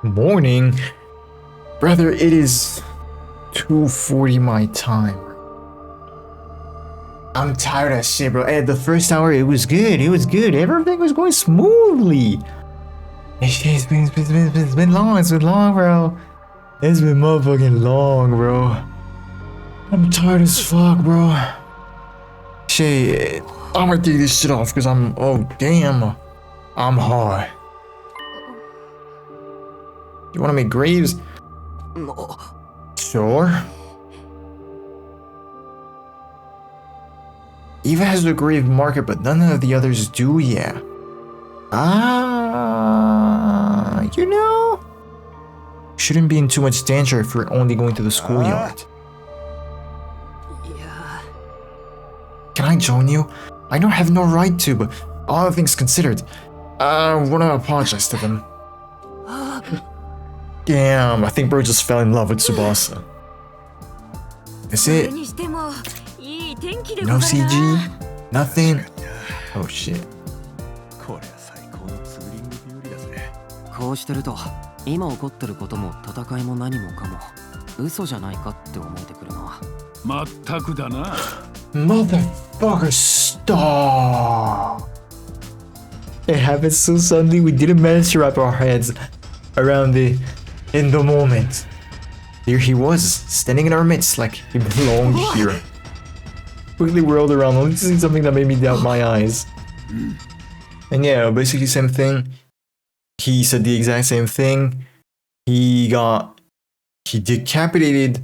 Morning? Brother, it is 2:40 my time. I'm tired of shit, bro. Hey, the first hour, it was good. Everything was going smoothly. It's been long, bro. It's been motherfucking long, bro. I'm tired as fuck, bro. Shit, I'm gonna take this shit off because oh damn, I'm hard. You wanna make graves? Sure. Eva has the grave marker, but none of the others do, yeah. You know? Shouldn't be in too much danger if we're only going to the schoolyard. Yeah. Can I join you? I don't have no right to, but all things considered, I wanna apologize to them. Damn, I think bro just fell in love with Tsubasa. That's it. No CG? Nothing? Oh shit. こうしてると今起こってることも戦いも何もかも嘘じゃないかって思えてくるな。まったくだな。Motherfucker, stop! It happened so suddenly we didn't manage to wrap our heads around it in the moment. Here he was, standing in our midst like he belonged here. Quickly whirled around, only to see something that made me doubt my eyes. And yeah, basically same thing. He said the exact same thing. He decapitated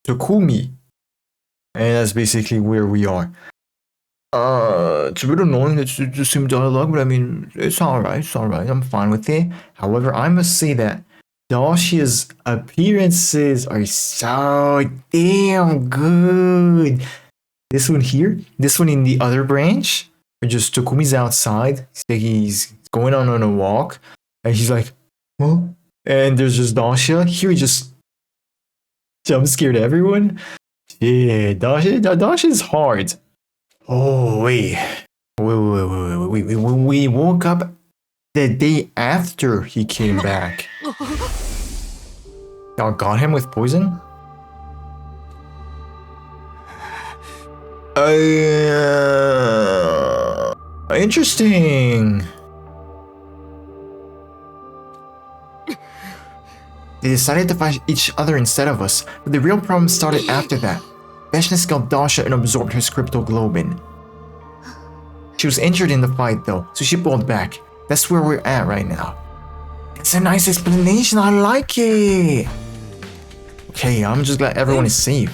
Takumi. And that's basically where we are. It's a bit annoying, it's the same dialogue, but I mean, it's alright, I'm fine with it. However, I must say that Dashia's appearances are so damn good. This one here, this one in the other branch, where just Takumi's outside, he's going on a walk, and he's like, huh? And there's just Dacia. Here he just jump scared everyone. Yeah, Dacia's hard. Oh, wait. We woke up the day after he came back. Y'all got him with poison? Interesting. They decided to fight each other instead of us, but the real problem started after that. Vashna killed Dasha and absorbed her cryptoglobin. She was injured in the fight though, so she pulled back. That's where we're at right now. It's a nice explanation, I like it! Okay, I'm just glad everyone is safe.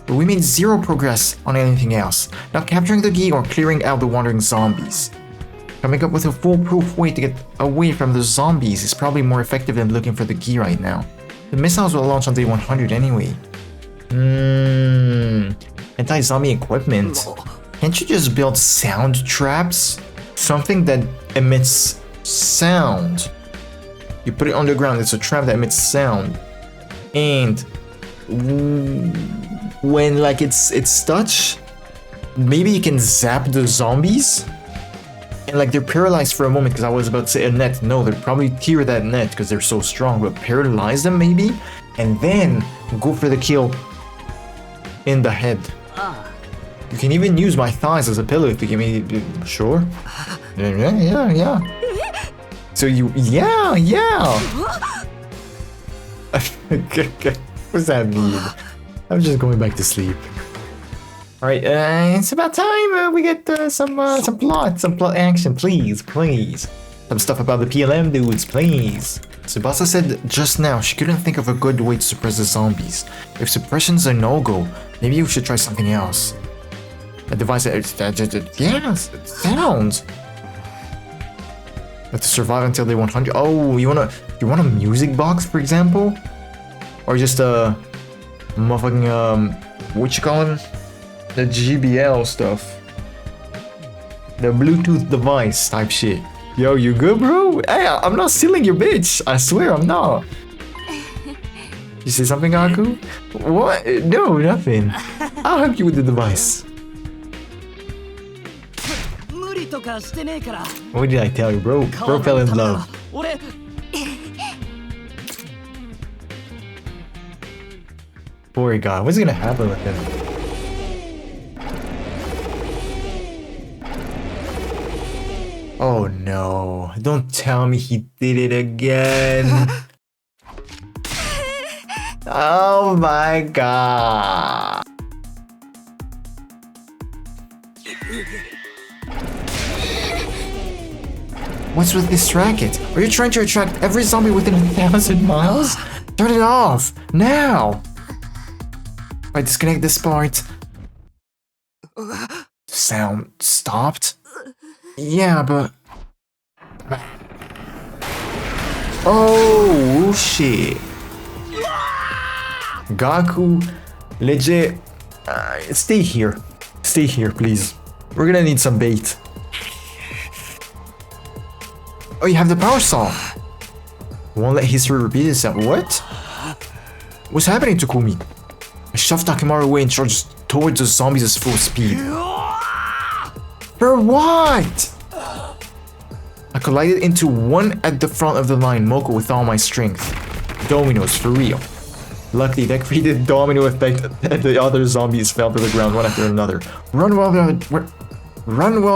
But we made zero progress on anything else, not capturing the gi or clearing out the wandering zombies. Coming up with a foolproof way to get away from the zombies is probably more effective than looking for the gi right now. The missiles will launch on day 100 anyway. Anti-zombie equipment. Can't you just build sound traps? Something that emits sound. You put it underground, it's a trap that emits sound. And when like it's touch, maybe you can zap the zombies? And like they're paralyzed for a moment, because I was about to say a net. No, they'd probably tear that net because they're so strong, but paralyze them maybe? And then go for the kill in the head. You can even use my thighs as a pillow if you give me... Sure? Yeah. So you... Yeah! What's that mean? I'm just going back to sleep. Alright, it's about time we get some plot action, please. Some stuff about the PLM dudes, please. Tsubasa said just now she couldn't think of a good way to suppress the zombies. If suppression's a no-go, maybe we should try something else. A device that sounds. Have to survive until day 100. Oh, you want a music box, for example? Or just a motherfucking what you call them? The GBL stuff. The Bluetooth device type shit. Yo, you good, bro? Hey, I'm not stealing your bitch. I swear I'm not. You say something, Aku? What? No, nothing. I'll help you with the device. What did I tell you, bro? Bro fell in love. 俺 Poor guy, what's gonna happen with him? Oh no, don't tell me he did it again. Oh my god. What's with this racket? Are you trying to attract every zombie within 1,000 miles? Turn it off! Now! I disconnect this part. Sound stopped? Yeah, but... Oh, shit. Gaku, legit. Stay here. Stay here, please. We're gonna need some bait. Oh, you have the power saw. Won't let history repeat itself. What? What's happening to Kumi? I shoved Takimaru away and charged towards the zombies at full speed. For what? I collided into one at the front of the line, Moko, with all my strength. Dominoes, for real. Luckily, that created domino effect and the other zombies fell to the ground one after another. Run while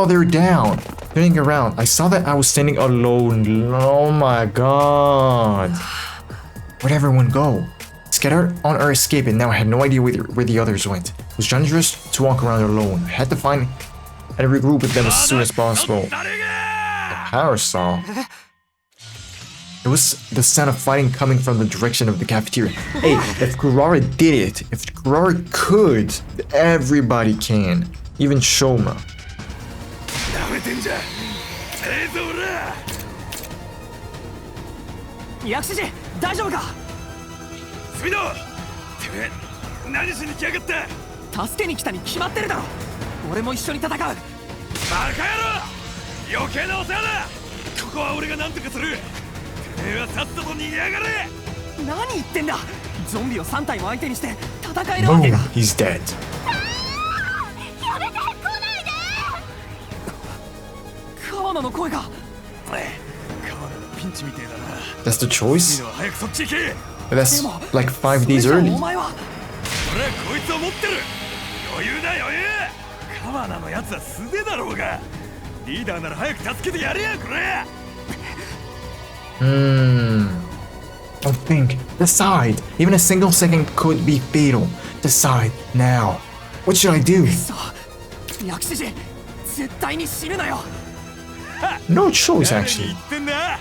they're down. Turning around, I saw that I was standing alone. Oh my god. Where'd everyone go? Scattered on our escape, and now I had no idea where the others went. It was dangerous to walk around alone. I had to find and regroup with them as soon as possible. The power saw. It was the sound of fighting coming from the direction of the cafeteria. Hey, if Kurara did it, if Kurara could, everybody can. Even Shoma. Yakushi, 大丈夫か? スピド、てめえ何しに来やがった。助けに来たに決まってるだろ。俺も一緒に戦う。バカ野郎、余計なお世話だ。ここは俺が何とかする。てめえはさっさと逃げやがれ。何言ってんだ。ゾンビを3体も相手にして戦えるわけ Boom, が。 he's dead. やめて、来ないで。川野の声が。川野のピンチみてえだな。 That's the choice? 早くそっち行け。 But that's like 5 days early. お前は。俺はこいつを持ってる。余裕だ余裕。川名のやつは素手だろうが。リーダーなら早く助けてやれやこれ。Don't think. Decide. Even a single second could be fatal. Decide now. What should I do? 薬師寺、絶対に死ぬなよ。 No choice, 誰に actually. 言ってんだ。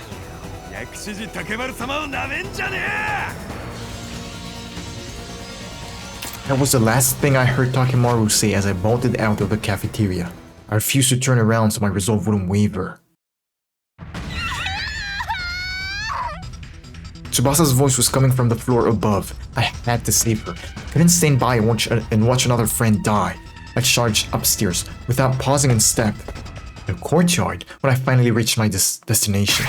薬師寺竹丸様をなめんじゃねえ。 That was the last thing I heard Takimaru say as I bolted out of the cafeteria. I refused to turn around so my resolve wouldn't waver. Tsubasa's voice was coming from the floor above. I had to save her. I couldn't stand by and watch another friend die. I charged upstairs without pausing and stepped the courtyard when I finally reached my destination.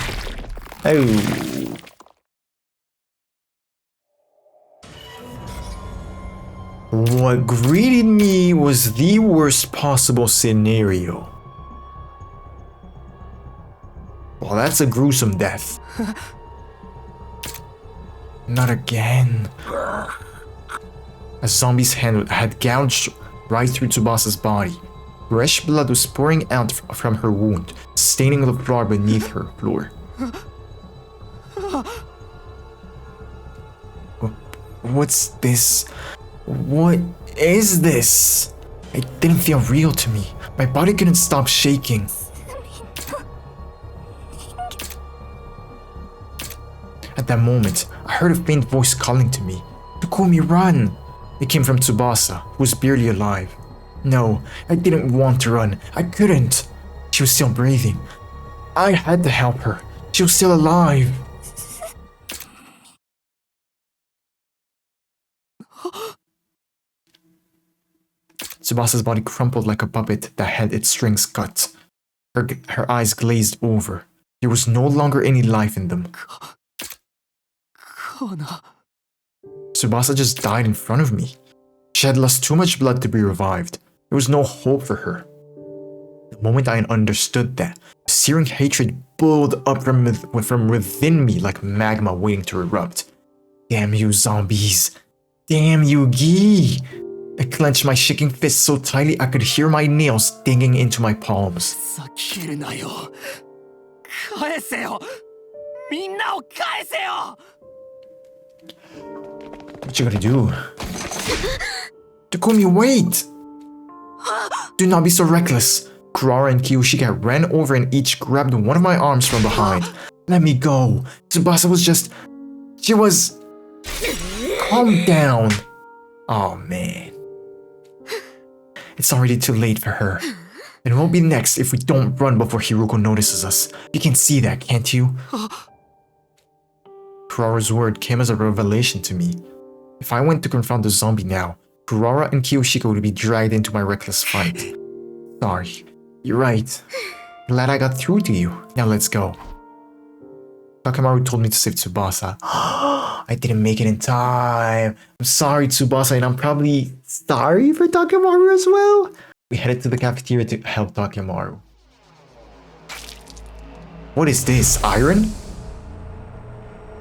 Oh. What greeted me was the worst possible scenario. Well, that's a gruesome death. Not again. A zombie's hand had gouged right through Tsubasa's body. Fresh blood was pouring out from her wound, staining the floor beneath her floor. What's this? What is this? It didn't feel real to me. My body couldn't stop shaking. At that moment, I heard a faint voice calling to me. Takumi, run! It came from Tsubasa, who was barely alive. No, I didn't want to run. I couldn't. She was still breathing. I had to help her. She was still alive. Tsubasa's body crumpled like a puppet that had its strings cut. Her eyes glazed over. There was no longer any life in them. Tsubasa just died in front of me. She had lost too much blood to be revived. There was no hope for her. The moment I understood that, I searing hatred boiled up from within me like magma waiting to erupt. Damn you, zombies. Damn you, Gee. I clenched my shaking fist so tightly I could hear my nails digging into my palms. さ切るなよ。返せよ。みんなを返せよ。What you gonna do? Takumi, wait! Do not be so reckless. Kurara and Kiyoshika ran over and each grabbed one of my arms from behind. Let me go. Tsubasa was just... She was... Calm down. Oh man. It's already too late for her. And it won't be next if we don't run before Hiruko notices us. You can see that, can't you? Kurara's word came as a revelation to me. If I went to confront the zombie now, Kurara and Kiyoshika would be dragged into my reckless fight. Sorry. You're right. Glad I got through to you. Now let's go. Takemaru told me to save Tsubasa. I didn't make it in time. I'm sorry, Tsubasa, and I'm probably sorry for Takemaru as well. We headed to the cafeteria to help Takemaru. What is this, iron?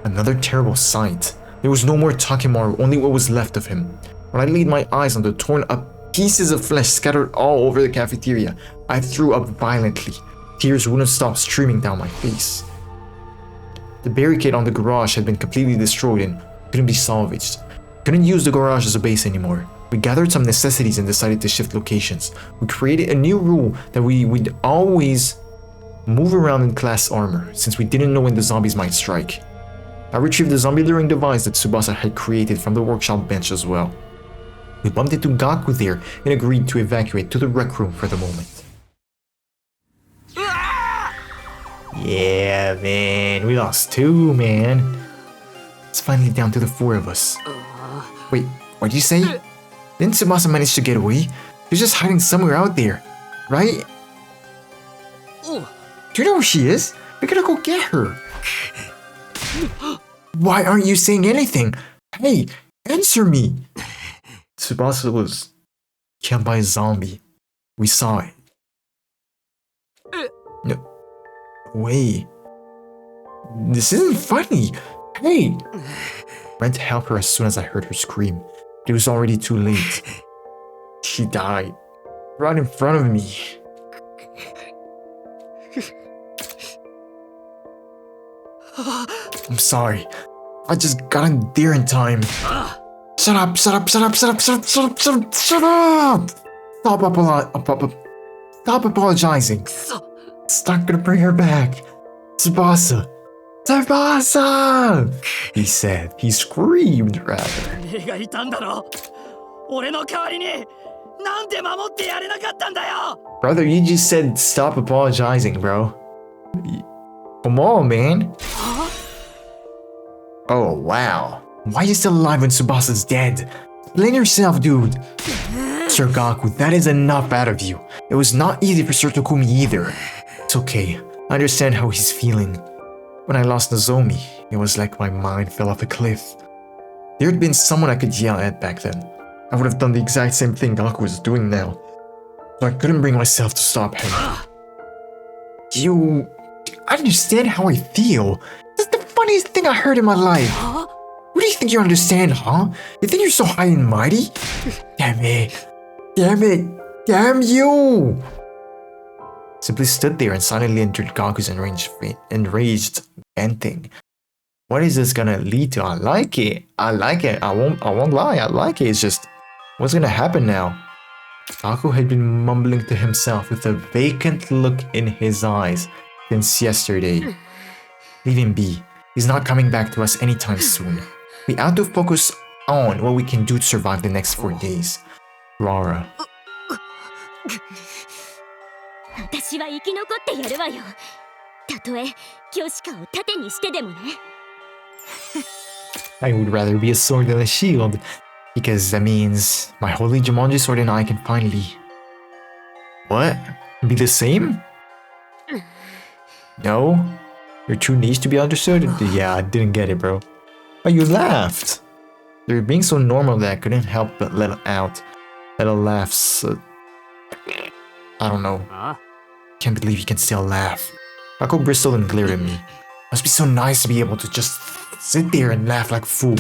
Another terrible sight. There was no more Takemaru, only what was left of him. When I laid my eyes on the torn up pieces of flesh scattered all over the cafeteria, I threw up violently. Tears wouldn't stop streaming down my face. The barricade on the garage had been completely destroyed and couldn't be salvaged. Couldn't use the garage as a base anymore. We gathered some necessities and decided to shift locations. We created a new rule that we would always move around in class armor, since we didn't know when the zombies might strike. I retrieved the zombie luring device that Tsubasa had created from the workshop bench as well. We bumped into Gaku there and agreed to evacuate to the rec room for the moment. Yeah, man, we lost two, man. It's finally down to the four of us. Wait, what'd you say? Didn't Tsubasa manage to get away? She's just hiding somewhere out there, right? Do you know where she is? We gotta go get her. Why aren't you saying anything? Hey, answer me. Tsubasa was killed by a zombie. We saw it. No. Wait. This isn't funny. Hey. I ran to help her as soon as I heard her scream. But it was already too late. She died. Right in front of me. I'm sorry. I just got in there in time. Shut up, shut up, shut up, shut up, shut up, shut up, shut up, shut up! Stop apologizing. It's not gonna bring her back. Tsubasa. Tsubasa! He said. He screamed, rather. Brother, you just said stop apologizing, bro. Come on, man. Oh, wow. Why are you still alive when Tsubasa's dead? Blame yourself, dude. Sir Gaku, that is enough out of you. It was not easy for Sir Takumi either. It's okay. I understand how he's feeling. When I lost Nozomi, it was like my mind fell off a cliff. There had been someone I could yell at back then. I would have done the exact same thing Gaku was doing now. So I couldn't bring myself to stop him. You understand how I feel. That's the funniest thing I heard in my life. What do you think you understand, huh? You think you're so high and mighty? Damn it. Damn it. Damn you! Simply stood there and silently entered Gaku's enraged venting. What is this gonna lead to? I like it. I like it. I won't lie. I like it. It's just, what's gonna happen now? Gaku had been mumbling to himself with a vacant look in his eyes since yesterday. Leave him be. He's not coming back to us anytime soon. We have to focus on what we can do to survive the next 4 days. Rara. 私は生き残ってやるわよ。たとえキョシカを盾にしてでもね。I would rather be a sword than a shield, because that means my holy Jumanji sword and I can finally... What? Be the same? No? You're too niche to be understood? Yeah, I didn't get it, bro. Oh, you laughed! You're being so normal that I couldn't help but let a laugh. I don't know. Can't believe you can still laugh. Gaku bristled and glared at me. Must be so nice to be able to just sit there and laugh like a fool.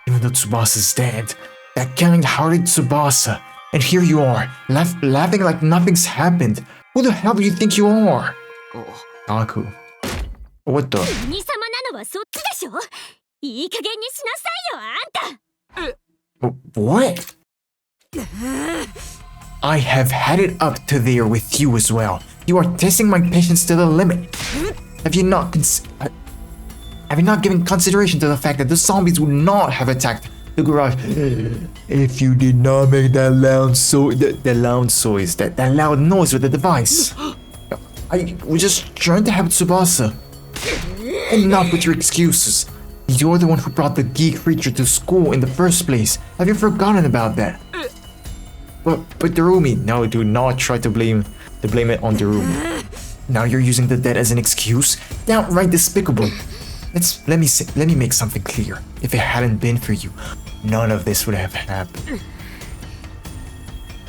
Even though Tsubasa's dead. That kind-hearted Tsubasa. And here you are, laughing like nothing's happened. Who the hell do you think you are? Gaku. What the? 鬼様なのはそっちでしょ。いい加減にしなさいよ、あんた。 What? I have had it up to there with you as well. You are testing my patience to the limit. Have you not given consideration to the fact that the zombies would not have attacked the garage if you did not make that loud that loud noise with the device? I was just trying to help Tsubasa. Enough with your excuses. You're the one who brought the geek creature to school in the first place. Have you forgotten about that? But Darumi, no, do not try to blame it on Darumi. Now you're using the dead as an excuse? Downright despicable. Let me make something clear. If it hadn't been for you, none of this would have happened.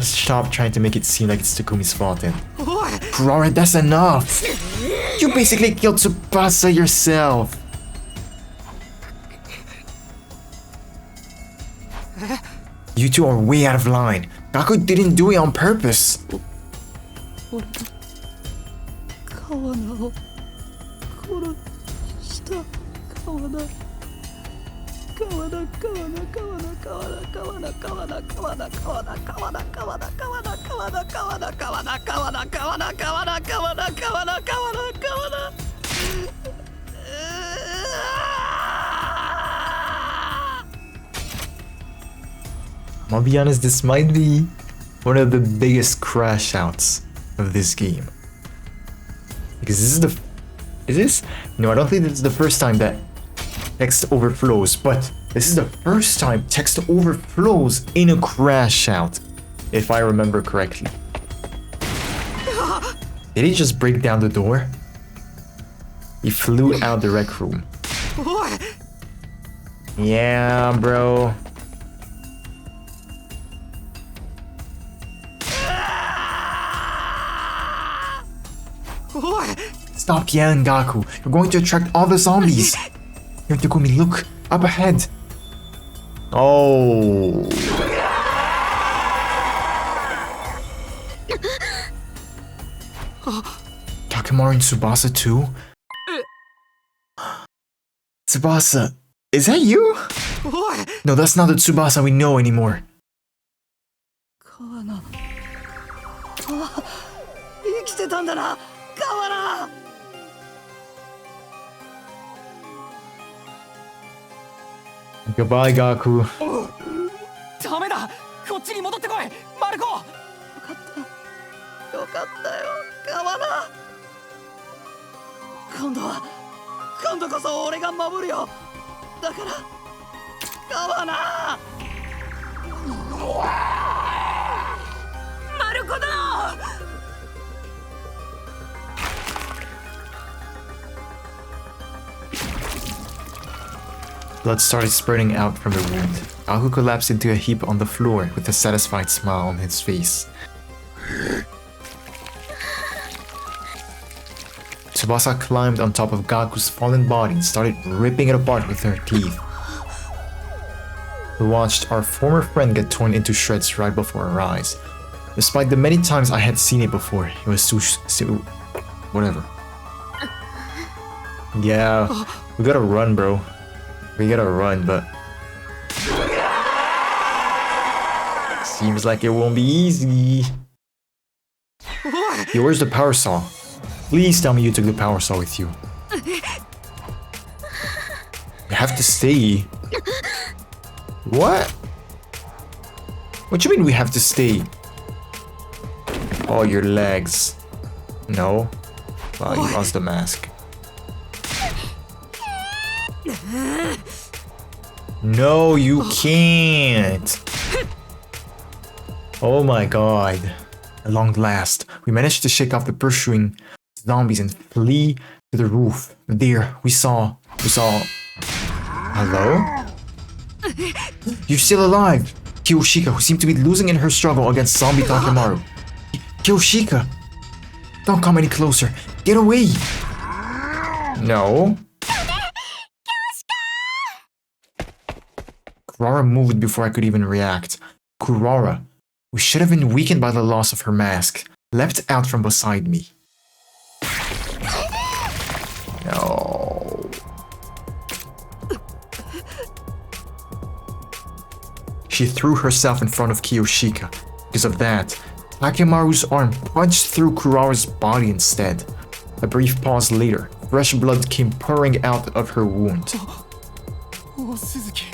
Stop trying to make it seem like it's Takumi's fault then. Kurara, that's enough! You basically killed Tsubasa yourself! You two are way out of line. Gaku didn't do it on purpose. I'll be honest, this might be one of the biggest crash outs of this game. Because is this? No, I don't think this is the first time that text overflows, but this is the first time text overflows in a crash out, if I remember correctly. Did he just break down the door? He flew out the rec room. Yeah, bro. Stop yelling, Gaku. You're going to attract all the zombies. Here, Takumi, look. Up ahead. Oh. Takemoru and Tsubasa too? Tsubasa, is that you? No, that's not the Tsubasa we know anymore. Goodbye, Gaku. ダメだ。こっちに戻ってこい、マルコ。よかったよ、川名。今度こそ俺が守るよ。だから川名。マルコだ。Blood started spurting out from the wound. Gaku collapsed into a heap on the floor with a satisfied smile on his face. Tsubasa climbed on top of Gaku's fallen body and started ripping it apart with her teeth. We watched our former friend get torn into shreds right before our eyes. Despite the many times I had seen it before, it was so whatever. Yeah, we gotta run, bro. We gotta run, but seems like it won't be easy. Yo, where's the power saw? Please tell me you took the power saw with you. You have to stay. What? What you mean we have to stay? Oh, your legs. No. Wow, you lost the mask. No, you can't. Oh my god. At long last, we managed to shake off the pursuing zombies and flee to the roof. There, we saw... Hello? You're still alive! Kiyoshika, who seemed to be losing in her struggle against zombie Takemoru. Kiyoshika! Don't come any closer. Get away! No. Kurara moved before I could even react. Kurara, who should have been weakened by the loss of her mask, leapt out from beside me. No. She threw herself in front of Kiyoshika. Because of that, Takemaru's arm punched through Kurara's body instead. A brief pause later, fresh blood came pouring out of her wound. Oh, Suzuki.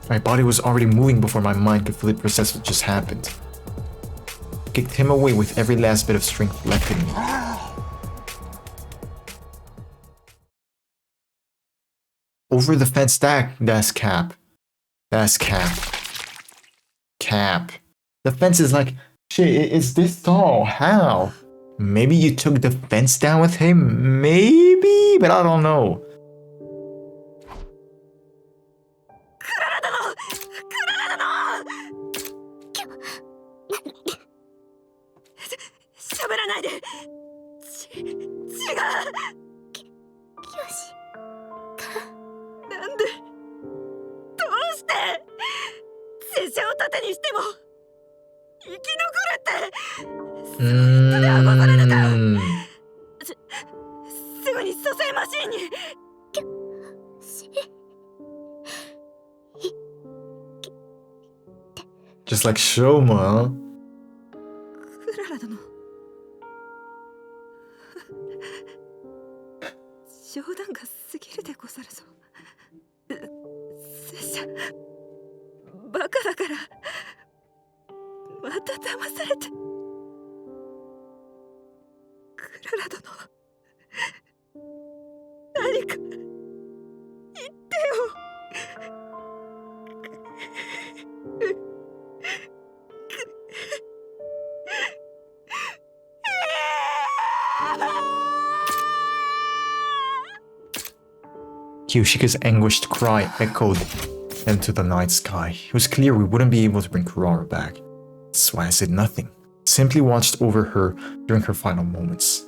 My body was already moving before my mind could fully process what just happened. I kicked him away with every last bit of strength left in me. Over the fence, that's Cap. That's Cap. Cap. The fence is like, shit, it's this tall. How? Maybe you took the fence down with him? Maybe? But I don't know. Just like Shoma, huh? 冗談が過ぎるでござるぞ。拙者バカだからまた騙されて。クララ殿、何か言ってよ。Kiyoshika's anguished cry echoed into the night sky. It was clear we wouldn't be able to bring Kurara back. That's why I said nothing. Simply watched over her during her final moments.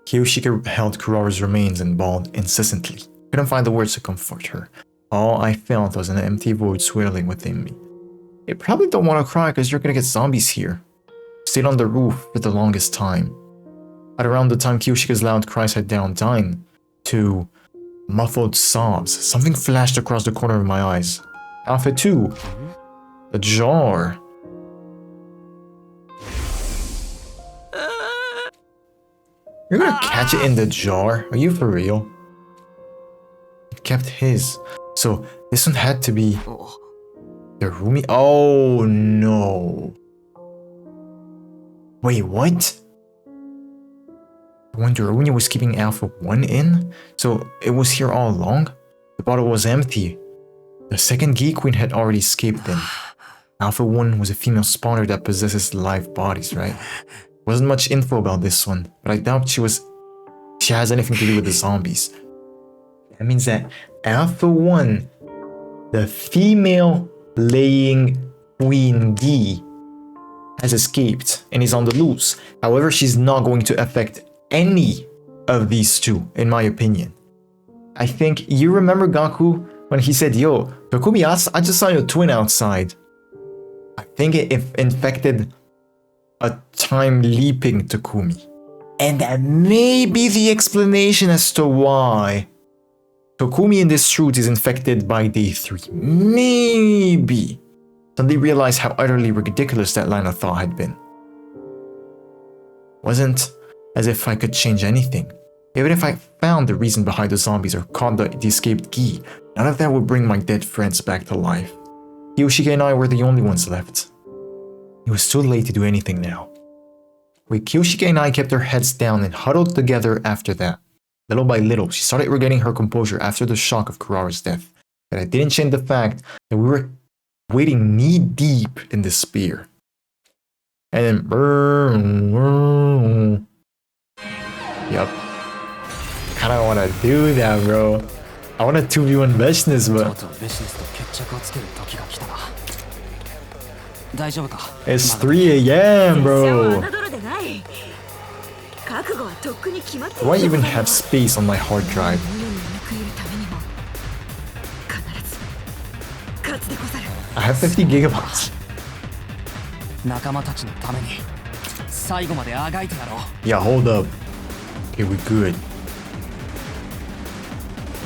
Kiyoshika held Kurara's remains and bawled incessantly. Couldn't find the words to comfort her. All I felt was an empty void swirling within me. You probably don't want to cry because you're gonna get zombies here. Stayed on the roof for the longest time. At around the time Kiyoshika's loud cries had down dying to muffled sobs, something flashed across the corner of my eyes. Alpha 2. The jar. You're gonna catch it in the jar? Are you for real? It kept his. So this one had to be the roomie. Oh no. Wait, what? When Doruni was keeping Alpha 1 in? So it was here all along? The bottle was empty. The second Geek Queen had already escaped then. Alpha 1 was a female spawner that possesses live bodies, right? Wasn't much info about this one, but I doubt she has anything to do with the zombies. That means that Alpha 1, the female laying Queen Gi, has escaped and is on the loose. However, she's not going to affect any of these two, in my opinion. I think you remember Gaku when he said, "Yo, Takumi, I just saw your twin outside." I think it infected a time leaping Takumi. And that may be the explanation as to why Takumi in this route is infected by day 3. Maybe. Suddenly realized how utterly ridiculous that line of thought had been. Wasn't as if I could change anything. Even if I found the reason behind the zombies or caught the escaped Gi, none of that would bring my dead friends back to life. Kiyoshika and I were the only ones left. It was too late to do anything now. Kiyoshika and I kept our heads down and huddled together after that. Little by little, she started regaining her composure after the shock of Kurara's death. But I didn't change the fact that we were wading knee-deep in despair. And then... Yup. Kinda wanna do that, bro. I wanna 2v1 business, but... 大丈夫か It's 3 a.m. 拙者は bro. 侮るでない。覚悟はとっくに決まってい Do る I でご even ざる have space on my hard drive? この世に報いるためにも必ず勝つでござる。 I have 50 gigabytes. 仲間たちのために最後まであがいてやろう Yeah, hold up. Okay, we're good.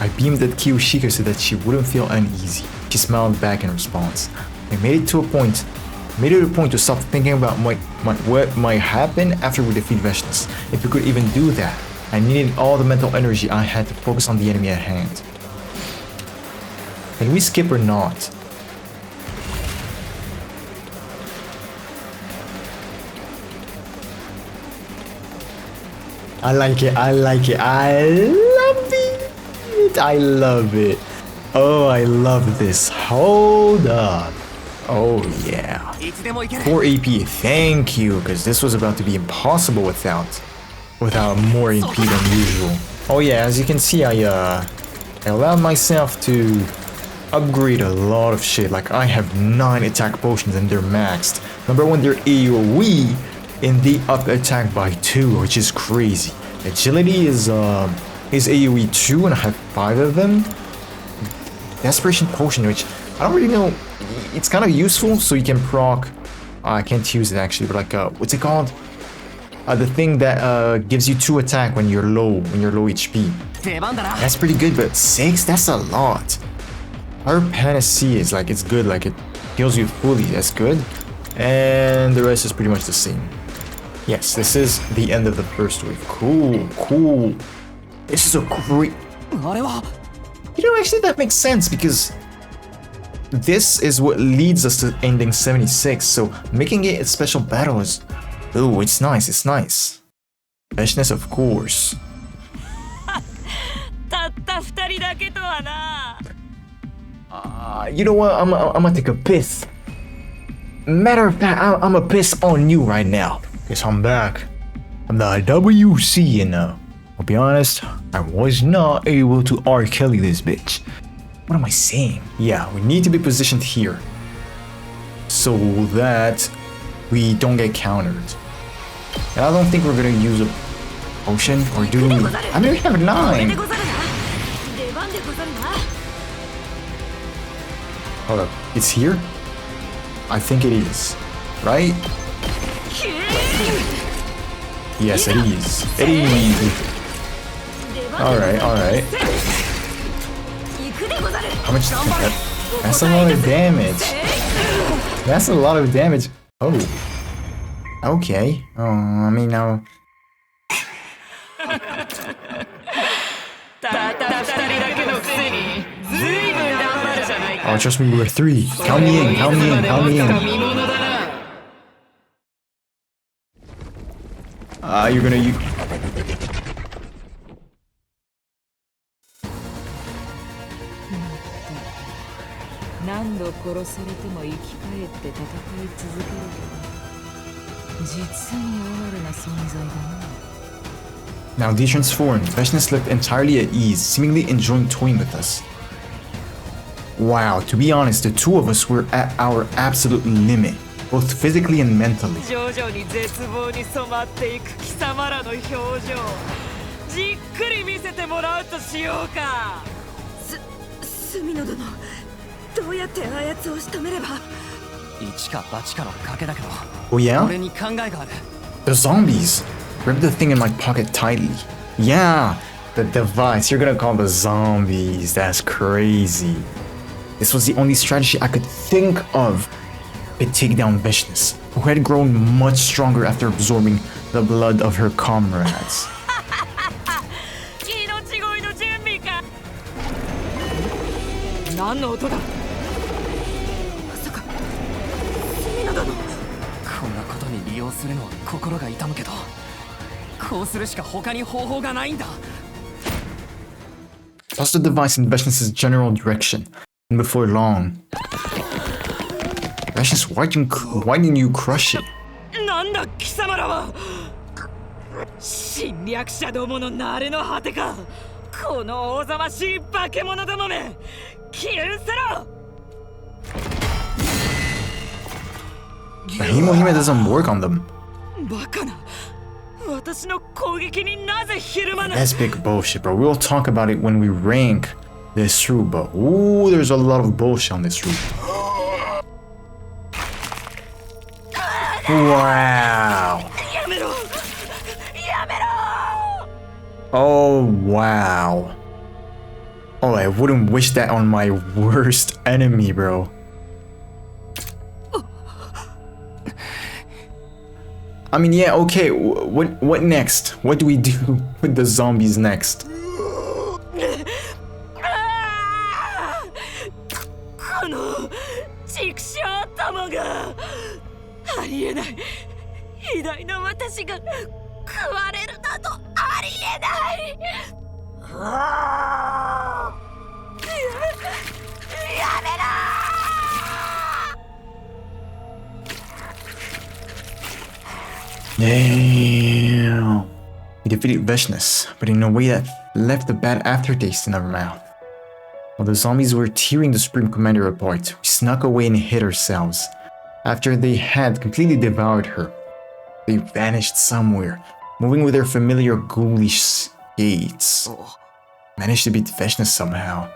I beamed at Kiyoshika so that she wouldn't feel uneasy. She smiled back in response. I made it a point to stop thinking about what might happen after we defeat Veshnas. If we could even do that, I needed all the mental energy I had to focus on the enemy at hand. Can we skip or not? I like it, I like it, I love it, I love it. Oh, I love this. Hold up. Oh yeah. いつでも行ける 4 AP, thank you, because this was about to be impossible without more AP than usual. Oh yeah, as you can see, I allowed myself to upgrade a lot of shit. Like I have 9 attack potions and they're maxed. Number 1, they're AoE, and they up attack by 2, which is crazy. Agility is AoE 2, and I have 5 of them. Desperation potion, which I don't really know. It's kind of useful, so you can proc. I can't use it actually, but like what's it called? The thing that gives you 2 attack when you're low HP. 出番だな That's pretty good, but 6, that's a lot. Our panacea is like, it's good, like it heals you fully, that's good. And the rest is pretty much the same. Yes, this is the end of the first wave. Cool, cool. This is a great... あれは You know, actually that makes sense because this is what leads us to ending 76, so making it a special battle is... Oh, it's nice, it's nice. Freshness, of course. たった二人だけとはな。 You know what? I'm gonna take a piss. Matter of fact, I'm gonna piss on you right now. Guess I'm back. I'm the WC, and I'll be honest, I was not able to R. Kelly this bitch. What am I saying? Yeah, we need to be positioned here so that we don't get countered. And I don't think we're gonna use a potion, or do we? I mean, we have 9. でござるな。出番でござるな。 Hold up, it's here? I think it is, right? Yes, it is. It is. Alright, alright. 行くでござる。 How much? That's a lot of damage. That's a lot of damage. Oh. Okay. Oh, I mean now. たった二人だけのくせにずいぶん頑張るじゃないか。 Oh, trust me, we were 3. Count me in, count me in, count me in. 見物だな You're gonna use. 何度殺されても生き返って戦い続けるとは実に哀れな存在だな。 Now detransformed, Veshnas looked entirely at ease, seemingly enjoying toying with us. Wow, to be honest, the two of us were at our absolute limit, both physically and mentally. 徐々に絶望に染まっていく貴様らの表情、じっくり見せてもらうとしようか。隅野殿、どうやってあやつを仕留めれば。一か八かの賭けだけど Oh yeah? 俺に考えがある The zombies! Grip the thing in my pocket tightly. Yeah! The device, you're gonna call the zombies, that's crazy. This was the only strategy I could think of to take down Veshnas, who had grown much stronger after absorbing the blood of her comrades. 命乞いの準備か。何の音だ。まさか隅野殿。こんなことに利用するのは心が痛むけどこうするしか他に方法がないんだ Toss the device in Veshnas' general direction, and before long... Veshnas, why didn't you crush it? なんだ貴様らは。侵略者どもの慣れの果てか。この大ざましい化け物どもめ。消え失せろ。Hime doesn't work on them. バカな。私の攻撃になぜひるまない。 That's big bullshit, bro. We'll talk about it when we rank this route, but ooh, there's a lot of bullshit on this route. Wow. やめろ。やめろ。 Oh, wow. Oh, I wouldn't wish that on my worst enemy, bro. I mean, yeah, okay, what next? What do we do with the zombies next? この畜生玉がありえない。偉大な私が食われるなどありえない。やめろ。 Damn. We defeated Veshness, but in a way that left a bad aftertaste in our mouth. While the zombies were tearing the Supreme Commander apart, we snuck away and hid ourselves. After they had completely devoured her, they vanished somewhere, moving with their familiar ghoulish gaits. Managed to beat Veshness somehow.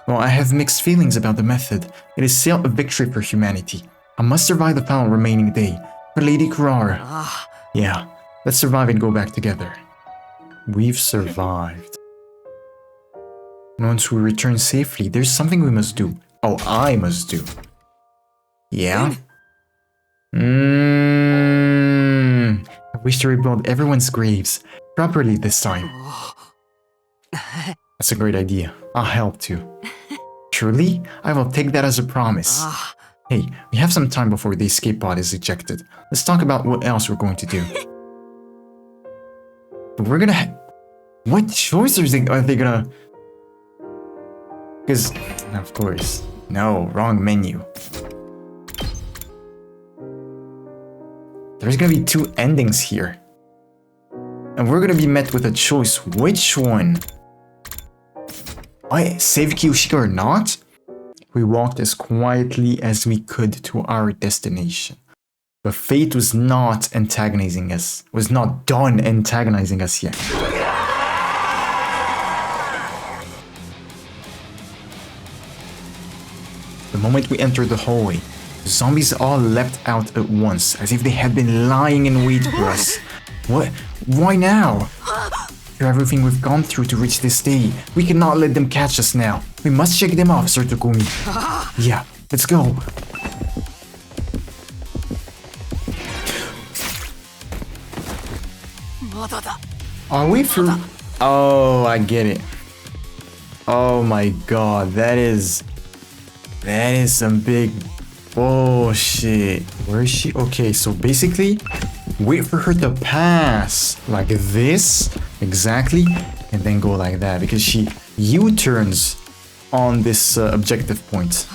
Well, I have mixed feelings about the method. It is still a victory for humanity. I must survive the final remaining day. For Lady Kurara. Yeah, let's survive and go back together. We've survived. And once we return safely, there's something we must do. Oh, I must do. Yeah? I wish to rebuild everyone's graves properly this time. That's a great idea. I'll help too. Truly, I will take that as a promise. Hey, we have some time before the escape pod is ejected. Let's talk about what else we're going to do. But we're gonna... What choice are they gonna... Because, of course... No, wrong menu. There's gonna be two endings here. And we're gonna be met with a choice. Which one? Why, save Kyoshika or not? We walked as quietly as we could to our destination. But fate was not antagonizing us, was not done antagonizing us yet. The moment we entered the hallway, the zombies all leapt out at once, as if they had been lying in wait for us. What? Why now? After everything we've gone through to reach this day, we cannot let them catch us now. We must shake them off, Sir Takumi. Yeah, let's go. Are we through? Oh, I get it. Oh my god, that is some big bullshit. Where is she? Okay, so basically, wait for her to pass like this, exactly, and then go like that, because she U-turns on this objective point.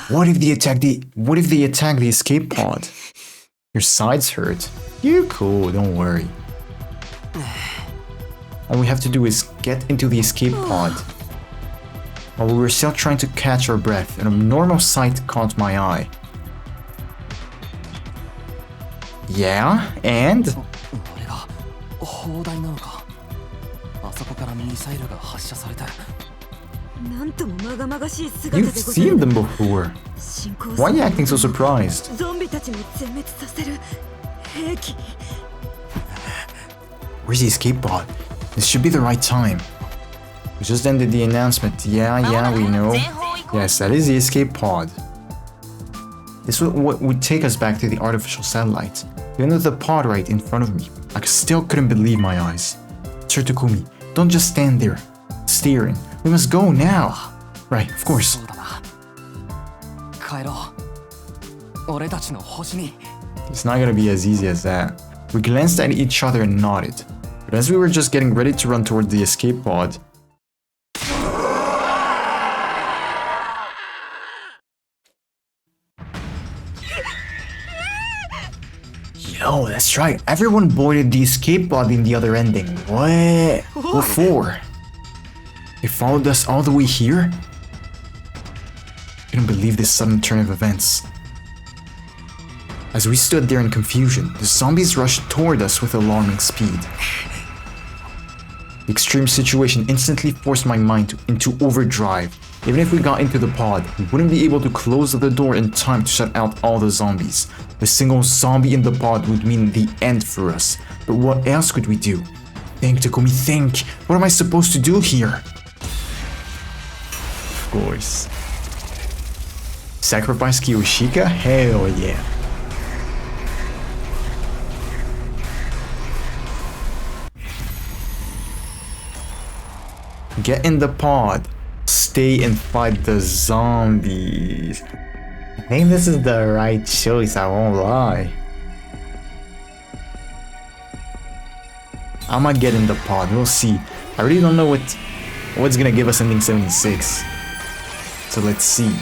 What if they attack the escape pod? Your sides hurt. You're cool, don't worry. All we have to do is get into the escape pod. While we were still trying to catch our breath, an abnormal sight caught my eye. Yeah, and? You've seen them before. Why are you acting so surprised? Where's the escape pod? This should be the right time. We just ended the announcement. Yeah, we know. Yes, that is the escape pod. This would take us back to the artificial satellite. Even with the pod right in front of me, I still couldn't believe my eyes. Sir Takumi, don't just stand there, staring. We must go now. Right, of course. It's not gonna be as easy as that. We glanced at each other and nodded. But as we were just getting ready to run toward the escape pod, yo, that's right. Everyone boarded the escape pod in the other ending. What? What for? They followed us all the way here? I couldn't believe this sudden turn of events. As we stood there in confusion, the zombies rushed toward us with alarming speed. The extreme situation instantly forced my mind into overdrive. Even if we got into the pod, we wouldn't be able to close the door in time to shut out all the zombies. A single zombie in the pod would mean the end for us. But what else could we do? Think, Takumi, think! What am I supposed to do here? Of course. Sacrifice Kiyoshika? Hell yeah. Get in the pod. Stay and fight the zombies. I think this is the right choice, I won't lie. I might get in the pod, we'll see. I really don't know what's gonna give us ending 76. So let's see.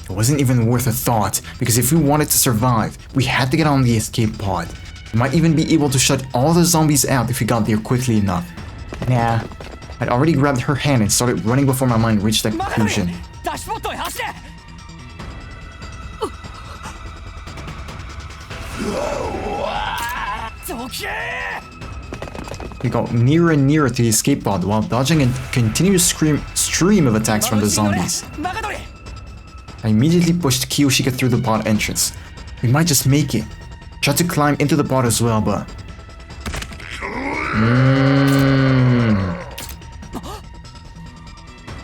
It wasn't even worth a thought, because if we wanted to survive, we had to get on the escape pod. We might even be able to shut all the zombies out if we got there quickly enough. Nah, I'd already grabbed her hand and started running before my mind reached that conclusion. We got nearer and nearer to the escape pod while dodging a continuous stream of attacks from the zombies. I immediately pushed Kiyoshika through the pod entrance. We might just make it. Tried to climb into the pod as well, but...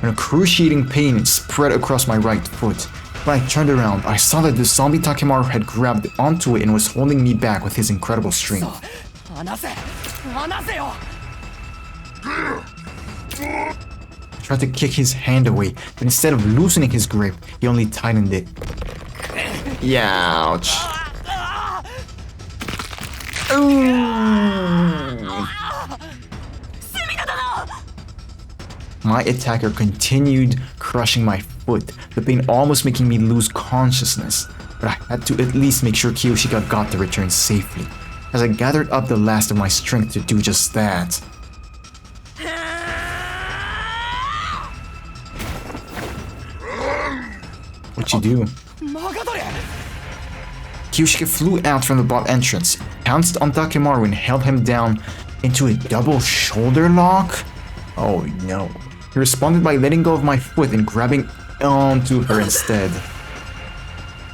An excruciating pain spread across my right foot. When I turned around, I saw that the zombie Takemaru had grabbed onto it and was holding me back with his incredible strength. I tried to kick his hand away, but instead of loosening his grip, he only tightened it. Ouch. My attacker continued crushing my foot, the pain almost making me lose consciousness, but I had to at least make sure Kiyoshika got to return safely, as I gathered up the last of my strength to do just that. What'd you do? Kiyoshika flew out from the bot entrance, pounced on Takemaru and held him down into a double shoulder lock? Oh no. He responded by letting go of my foot and grabbing onto her instead.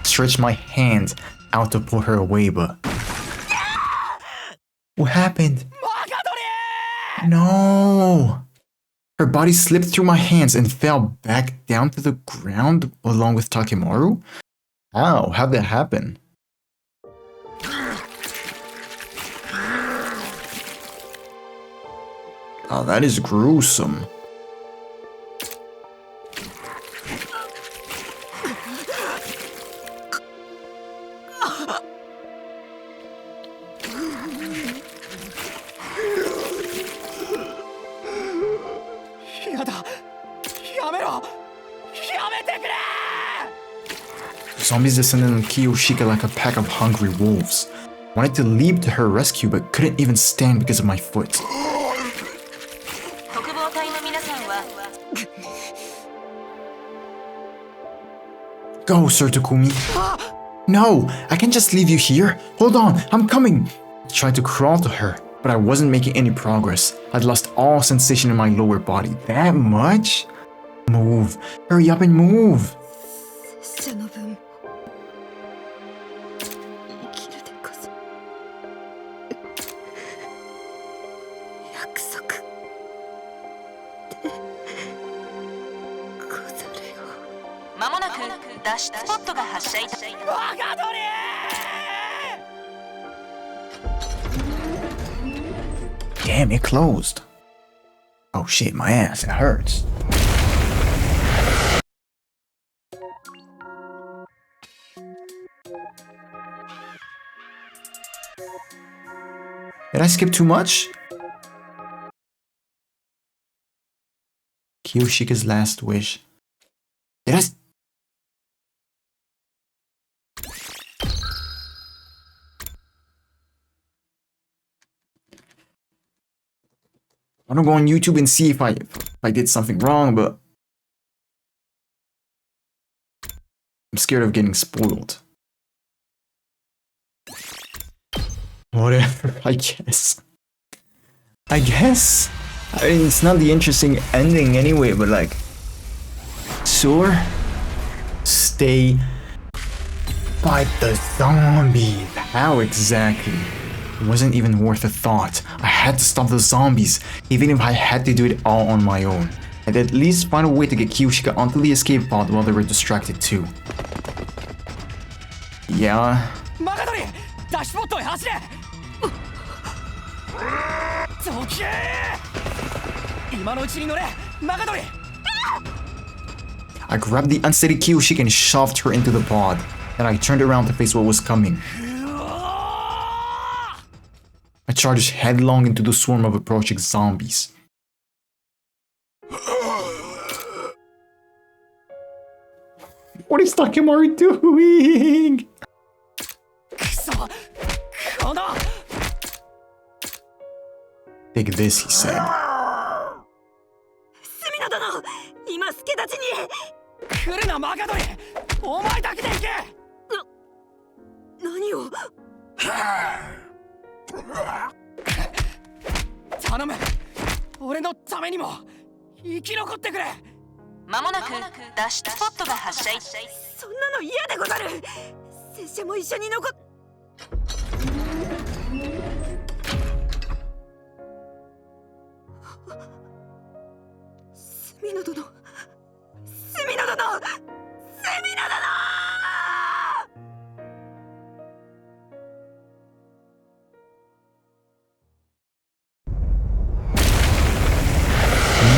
Stretched my hand out to pull her away, but... What happened? No! Her body slipped through my hands and fell back down to the ground along with Takemaru? How? How'd that happen? Oh, that is gruesome. Zombies descended on Kiyoshika like a pack of hungry wolves. Wanted to leap to her rescue but couldn't even stand because of my foot. Go, Sir Takumi. No, I can't just leave you here. Hold on, I'm coming. I tried to crawl to her, but I wasn't making any progress. I'd lost all sensation in my lower body. That much? Move. Hurry up and move. Damn, it closed. Oh shit, my ass, it hurts. Did I skip too much? Kiyoshika's last wish. Did I... I don't go on YouTube and see if I did something wrong, but I'm scared of getting spoiled. Whatever, I guess. I mean, it's not the interesting ending anyway, but like... Sure. Stay... Fight the zombies. How exactly? It wasn't even worth a thought. I had to stop the zombies, even if I had to do it all on my own. And at least find a way to get Kiyoshika onto the escape pod while they were distracted too. Yeah. I grabbed the unsteady Kiyoshika and shoved her into the pod. Then I turned around to face what was coming. I charged headlong into the swarm of approaching zombies. What is Takemari doing? Take this, he said.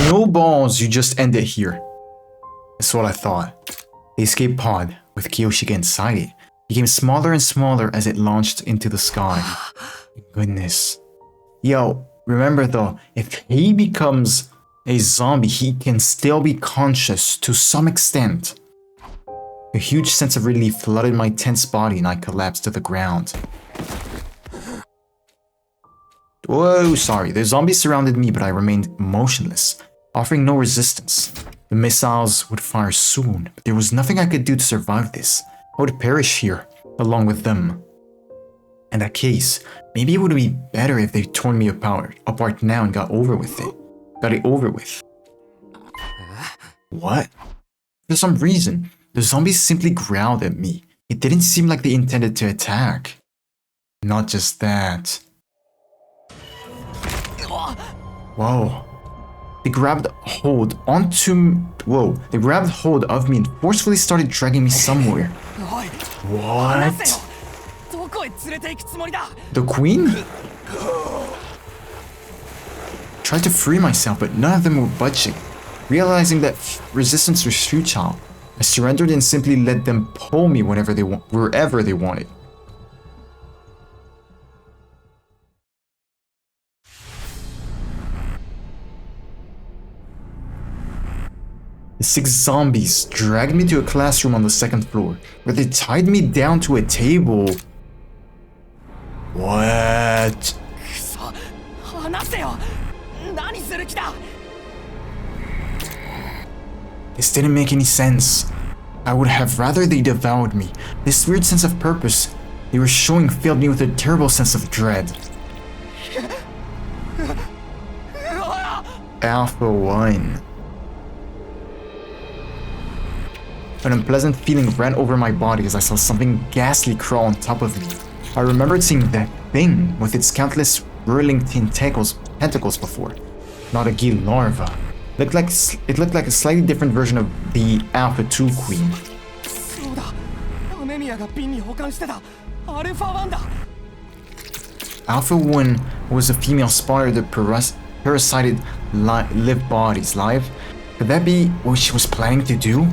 No balls, you just end it here. That's what I thought. The escape pod, with Kiyoshika inside it, became smaller and smaller as it launched into the sky. Goodness. Yo, remember though, if he becomes a zombie, he can still be conscious to some extent. A huge sense of relief flooded my tense body and I collapsed to the ground. Whoa, sorry. The zombies surrounded me, but I remained motionless, offering no resistance. The missiles would fire soon, but there was nothing I could do to survive this. I would perish here, along with them. In that case, maybe it would be better if they tore me apart now and got it over with. What? For some reason, the zombies simply growled at me. It didn't seem like they intended to attack. Not just that. Whoa. They grabbed hold of me and forcefully started dragging me somewhere. What? The queen? Tried to free myself, but none of them were budging. Realizing that resistance was futile, I surrendered and simply let them pull me wherever they wanted. The 6 zombies dragged me to a classroom on the 2nd floor, where they tied me down to a table. What? This didn't make any sense. I would have rather they devoured me. This weird sense of purpose they were showing filled me with a terrible sense of dread. Alpha 1. An unpleasant feeling ran over my body as I saw something ghastly crawl on top of me. I remembered seeing that thing with its countless whirling tentacles before. Not a Gi larva. It looked like a slightly different version of the Alpha 2 queen. Alpha 1 was a female spotter that parasited live bodies. Could that be what she was planning to do?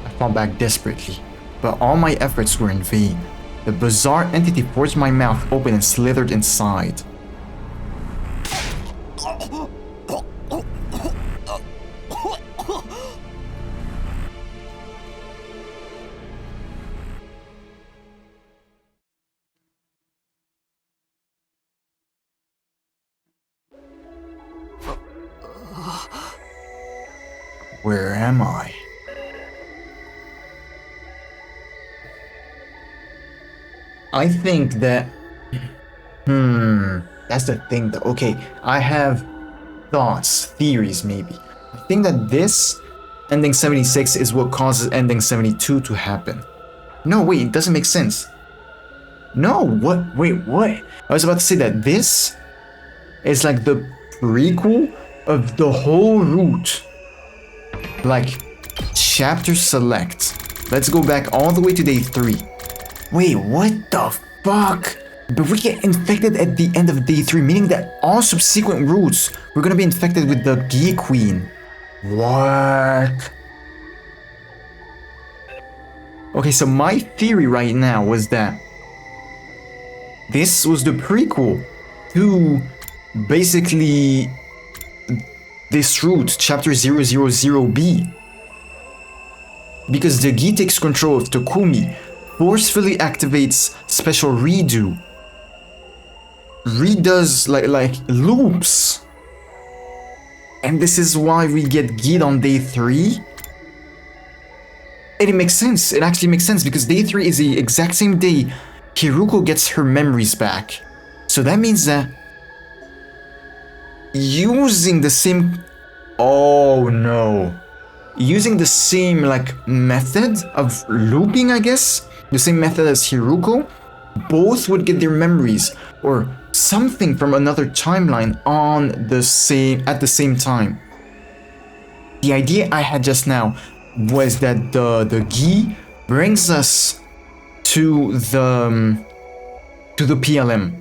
I fought back desperately, but all my efforts were in vain. The bizarre entity forced my mouth open and slithered inside. Where am I? I think that... That's the thing though. Okay, I have thoughts, theories maybe. I think that this ending 76 is what causes ending 72 to happen. No, wait, it doesn't make sense. No, what? Wait, what? I was about to say that this is like the prequel of the whole route. Like, chapter select. Let's go back all the way to day 3. Wait, what the fuck? But we get infected at the end of day 3, meaning that all subsequent routes, we're gonna be infected with the Gi Queen. What? Okay, so my theory right now was that this was the prequel to basically this route, chapter 000B. Because the Gi takes control of Takumi, forcefully activates special redo. Redoes like loops. And this is why we get Gi'd on day 3. And it makes sense. It actually makes sense because day 3 is the exact same day Hiruko gets her memories back. So that means that using the same... Oh no. Using the same like method of looping, I guess, the same method as Hiruko, both would get their memories or something from another timeline on the same at the same time. The idea I had just now was that the Gi brings us to the PLM.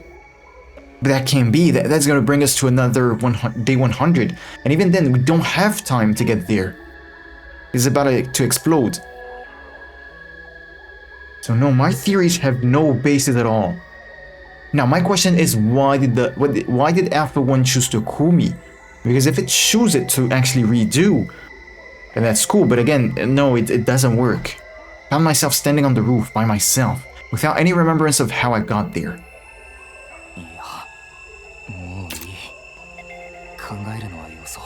But that can't be. That's gonna bring us to another day 100, and even then we don't have time to get there. It's about to explode. So no, my theories have no basis at all. Now my question is, why did Alpha 1 choose Takumi? Because if it chooses it to actually redo, then that's cool. But again, no, it doesn't work. I found myself standing on the roof by myself without any remembrance of how I got there. 考えるのはよそう。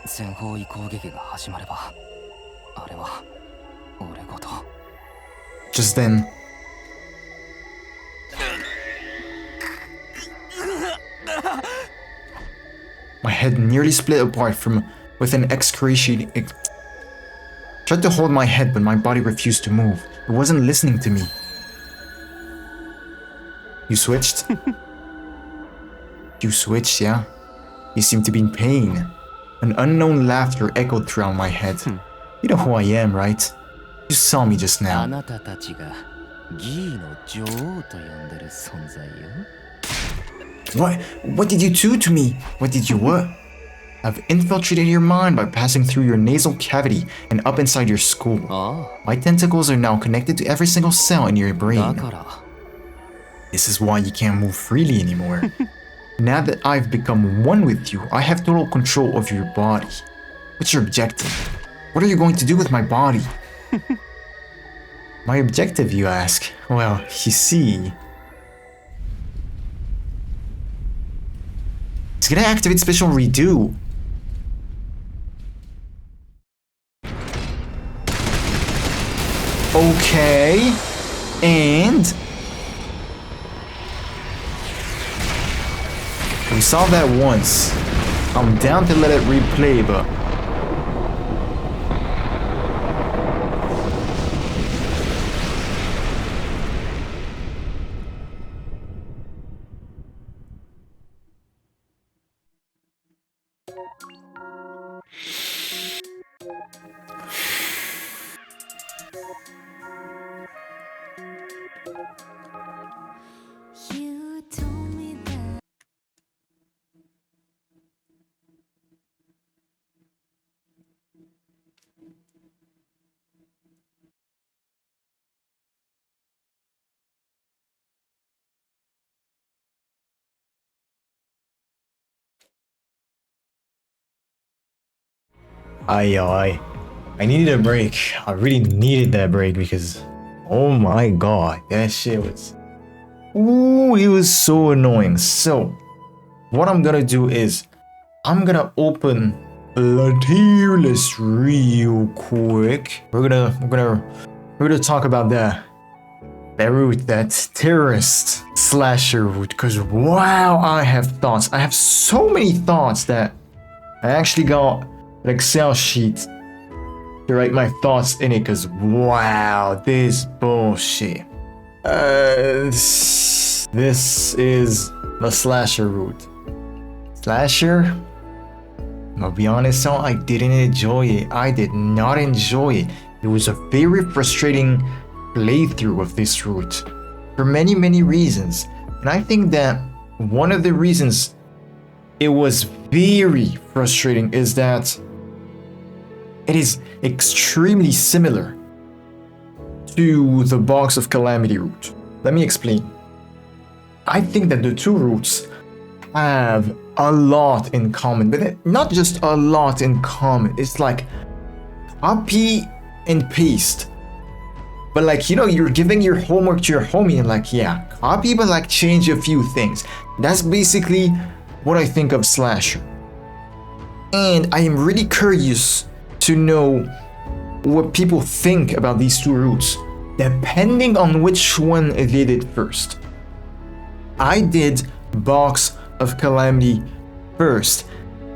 全方位攻撃が始まれば、あれは俺ごと。Just then, my head nearly split apart with an excruciating. Tried to hold my head, but my body refused to move. It wasn't listening to me. You switched? You switched, yeah? You seem to be in pain. An unknown laughter echoed throughout my head. You know who I am, right? You saw me just now. あなたたちがギーの女王と呼んでる存在よ。What did you do to me? What did you what? I've infiltrated your mind by passing through your nasal cavity and up inside your skull. My tentacles are now connected to every single cell in your brain. だから。 This is why you can't move freely anymore. Now that I've become one with you, I have total control of your body. What's your objective? What are you going to do with my body? My objective, you ask? Well, you see... It's gonna activate special redo. Okay. And... we saw that once. I'm down to let it replay, but... You told me that. I needed a break. I really needed that break because, oh my god, that shit was... Ooh, it was so annoying. So, what I'm gonna do is, I'm gonna open the tier list real quick. We're gonna talk about that route, that terrorist slasher route, because wow, I have thoughts. I have so many thoughts that I actually got an Excel sheet to write my thoughts in it, because wow, this bullshit. This is the slasher route. Slasher? I'll be honest, so I didn't enjoy it. I did not enjoy it. It was a very frustrating playthrough of this route for many reasons. And I think that one of the reasons it was very frustrating is that it is extremely similar to the Box of Calamity route. Let me explain. I think that the two routes have a lot in common, but not just a lot in common. It's like copy and paste. But like, you know, you're giving your homework to your homie and like, yeah, copy, but like change a few things. That's basically what I think of slasher. And I am really curious to know what people think about these two routes, depending on which one they did first. I did Box of Calamity first,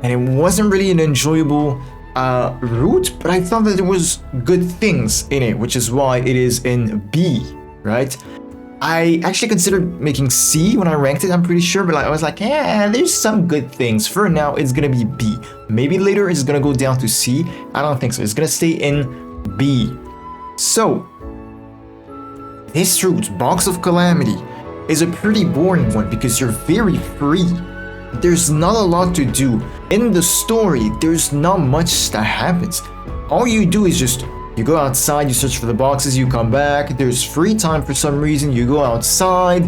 and it wasn't really an enjoyable route, but I thought that there was good things in it, which is why it is in B, right? I actually considered making C when I ranked it, I'm pretty sure, but I was like, yeah, there's some good things. For now, it's gonna be B. Maybe later it's gonna go down to C. I don't think so. It's gonna stay in B. So, this route, Box of Calamity, is a pretty boring one because you're very free. There's not a lot to do. In the story, there's not much that happens. All you do is just, you go outside, you search for the boxes, you come back, there's free time for some reason, you go outside,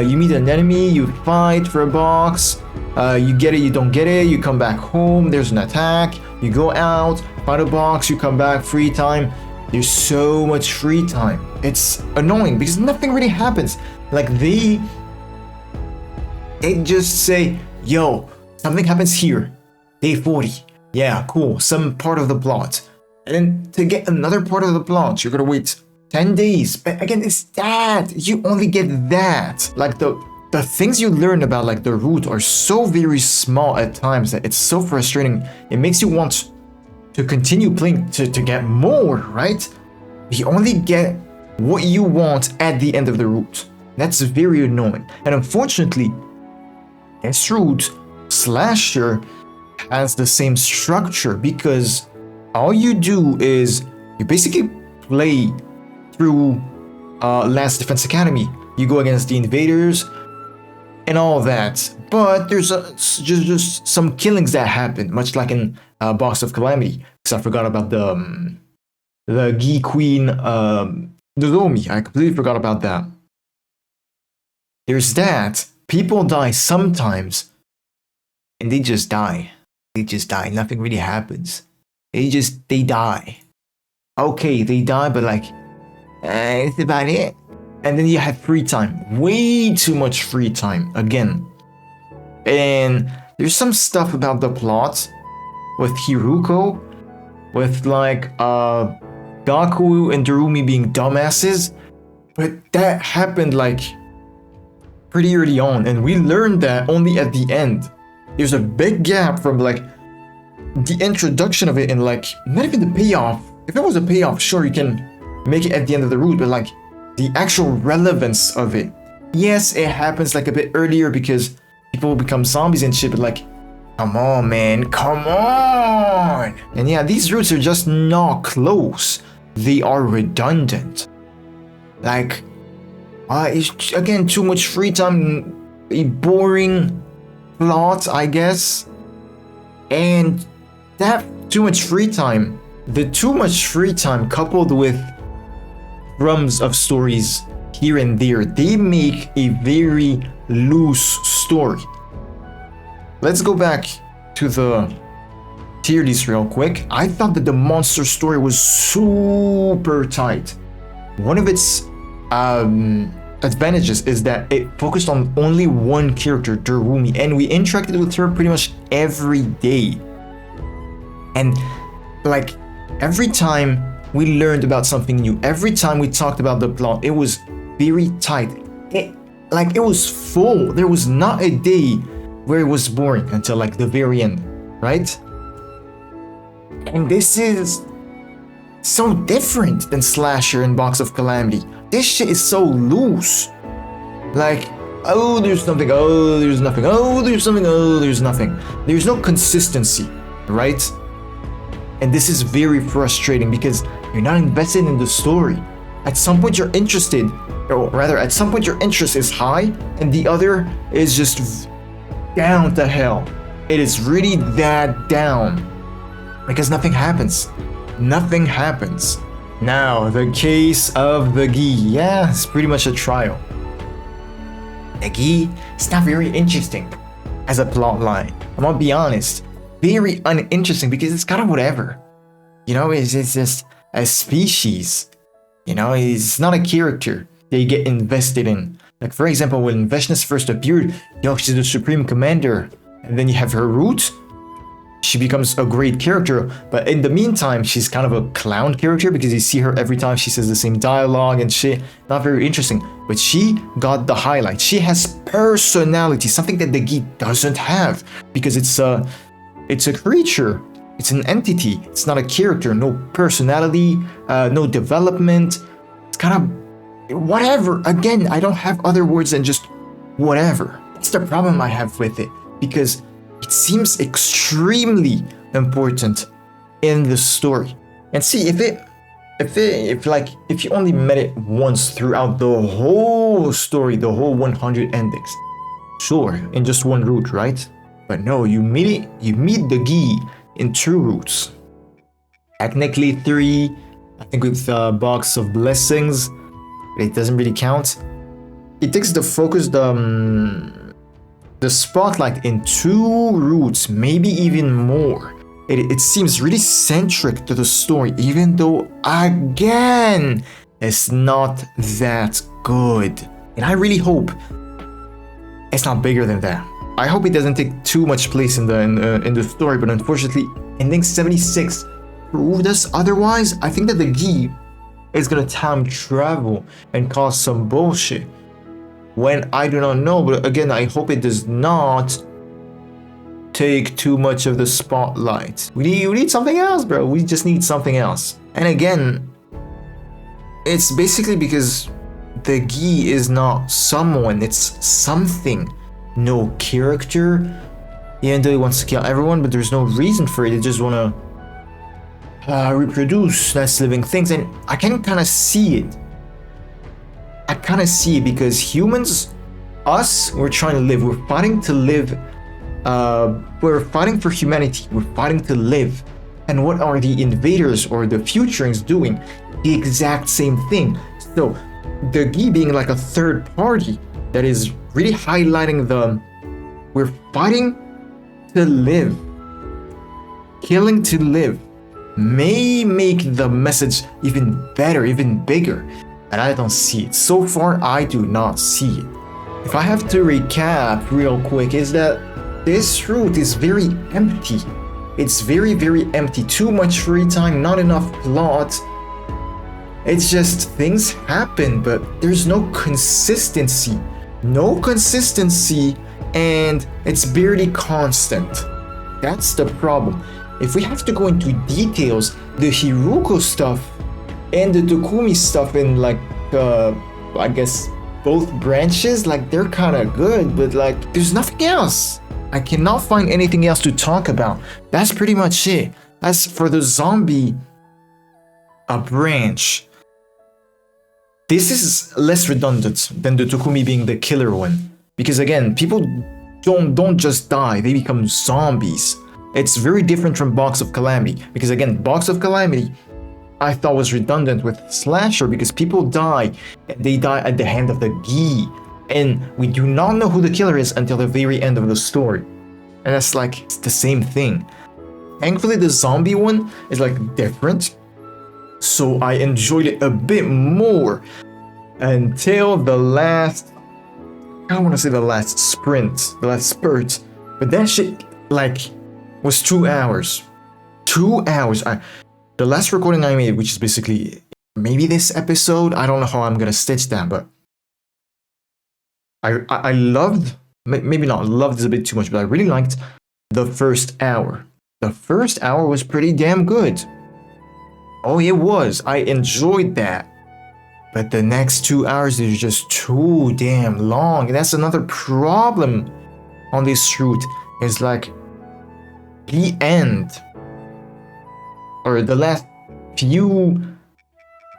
you meet an enemy, you fight for a box, you get it, you don't get it, you come back home, there's an attack, you go out, find a box, you come back, free time. There's so much free time. It's annoying because nothing really happens. Like they just say, yo, something happens here. Day 40. Yeah, cool. Some part of the plot. And then to get another part of the plot, you're gonna wait 10 days. But again, it's that. You only get that. Like the things you learn about like the route are so very small at times that it's so frustrating. It makes you want to continue playing to get more, right? You only get what you want at the end of the route. That's very annoying. And unfortunately, this route, Slasher, has the same structure because all you do is you basically play through Last Defense Academy. You go against the invaders and all that. But there's just some killings that happen, much like in Box of Calamity. Because I forgot about the Gi Queen Nozomi. I completely forgot about that. There's that. People die sometimes, and they just die. They just die. Nothing really happens. They die. Okay, they die, but like, that's about it. And then you have free time. Way too much free time, again. And there's some stuff about the plot with Hiruko, with like Gaku and Darumi being dumbasses, but that happened like pretty early on, and we learned that only at the end. There's a big gap from like the introduction of it and like not even the payoff. If it was a payoff, sure, you can make it at the end of the route, but like the actual relevance of it. Yes, it happens like a bit earlier because people become zombies and shit, but like, come on, man, come on! And yeah, these routes are just not close. They are redundant. Like, it's again too much free time, a boring plot, I guess. And that too much free time, the too much free time coupled with crumbs of stories here and there, they make a very loose story. Let's go back to the tier list real quick. I thought that the monster story was super tight. One of its advantages is that it focused on only one character, Darumi, and we interacted with her pretty much every day. And like every time we learned about something new, every time we talked about the plot, it was very tight. It was full. There was not a day where it was boring until like the very end, right? And this is so different than Slasher and Box of Calamity. This shit is so loose. Like, oh, there's something, oh, there's nothing, oh, there's something, oh, there's nothing. There's no consistency, right? And this is very frustrating because you're not invested in the story. At some point you're interested, or rather at some point your interest is high and the other is just down to hell. It is really that down because nothing happens. Nothing happens. Now, the case of the Gi. Yeah, it's pretty much a trial. The Gi is not very interesting as a plot line. I'm gonna be honest. Very uninteresting because it's kind of whatever. You know, it's just a species. You know, it's not a character that you get invested in. Like, for example, when Veshna's first appeared, yo, she's the Supreme Commander. And then you have her root. She becomes a great character, but in the meantime, she's kind of a clown character because you see her every time she says the same dialogue and shit. Not very interesting, but she got the highlight. She has personality, something that the Gi doesn't have because it's a creature, it's an entity, it's not a character. No personality, no development. It's kind of whatever. Again, I don't have other words than just whatever. That's the problem I have with it because it seems extremely important in the story. And see, if you only met it once throughout the whole story, the whole 100 endings, sure, in just one route, right? But no, you meet the Gi in two routes. Technically 3, I think with Box of Blessings, but it doesn't really count. It takes the focus, the spotlight in 2 routes, maybe even more. It seems really centric to the story, even though, again, it's not that good. And I really hope it's not bigger than that. I hope it doesn't take too much place in the story, but unfortunately, ending 76 proved us otherwise. I think that the Gi is gonna time travel and cause some bullshit. When I do not know, but again, I hope it does not take too much of the spotlight. We need something else, bro. We just need something else. And again, it's basically because the Gi is not someone, it's something. No character, even though he wants to kill everyone, but there's no reason for it. They just want to reproduce nice living things, and I can kind of see it. I kind of see it because humans, us, we're trying to live. We're fighting to live. We're fighting for humanity. We're fighting to live. And what are the invaders or the futurings doing? The exact same thing. So the Gi being like a third party that is really highlighting we're fighting to live. Killing to live may make the message even better, even bigger. And I don't see it. So far, I do not see it. If I have to recap real quick, is that this route is very empty. It's very, very empty. Too much free time, not enough plot. It's just things happen, but there's no consistency. No consistency, and it's barely constant. That's the problem. If we have to go into details, the Hiruko stuff and the Takumi stuff in like, I guess both branches, like they're kind of good, but like there's nothing else. I cannot find anything else to talk about. That's pretty much it. As for the zombie branch, this is less redundant than the Takumi being the killer one. Because again, people don't just die, they become zombies. It's very different from Box of Calamity. Because again, Box of Calamity, I thought was redundant with Slasher because people die, and they die at the hand of the Gi. And we do not know who the killer is until the very end of the story. And that's like, it's the same thing. Thankfully, the zombie one is like different. So I enjoyed it a bit more until the last, I don't want to say the last sprint, the last spurt, but that shit like was 2 hours. 2 hours. The last recording I made, which is basically maybe this episode, I don't know how I'm gonna stitch that, but I loved, maybe not loved is a bit too much, but I really liked the first hour. The first hour was pretty damn good. Oh, it was. I enjoyed that. But the next 2 hours is just too damn long. And that's another problem on this route. It's like the end, or the last few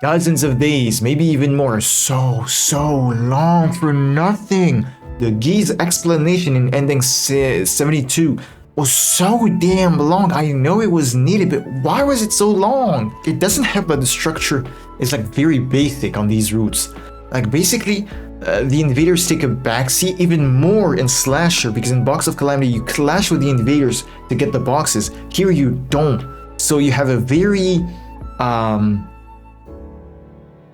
dozens of days, maybe even more, so long for nothing. The Gee's explanation in ending 72 was so damn long. I know it was needed, but why was it so long? It doesn't help that the structure is like very basic on these routes. Like basically, the invaders take a backseat even more in Slasher, because in Box of Calamity you clash with the invaders to get the boxes. Here you don't. So you have a very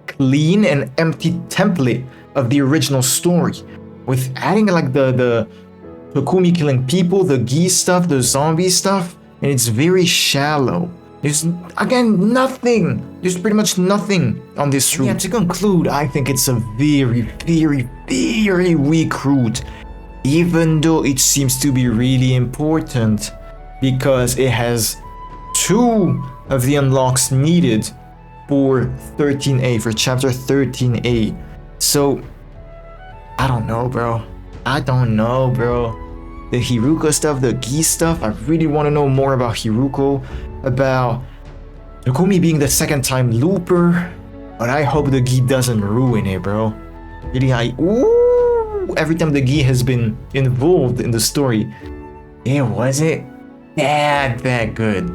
clean and empty template of the original story, with adding like the Takumi killing people, the Gee stuff, the zombie stuff, and it's very shallow. There's, again, nothing. There's pretty much nothing on this route. Yeah, to conclude, I think it's a very weak route, even though it seems to be really important, because it has 2 of the unlocks needed for 13A, for chapter 13A. So, I don't know, bro. The Hiruko stuff, the Gee stuff, I really want to know more about Hiruko, about Takumi being the second time looper, but I hope the Gee doesn't ruin it, bro. Really, every time the Gee has been involved in the story, it wasn't that good.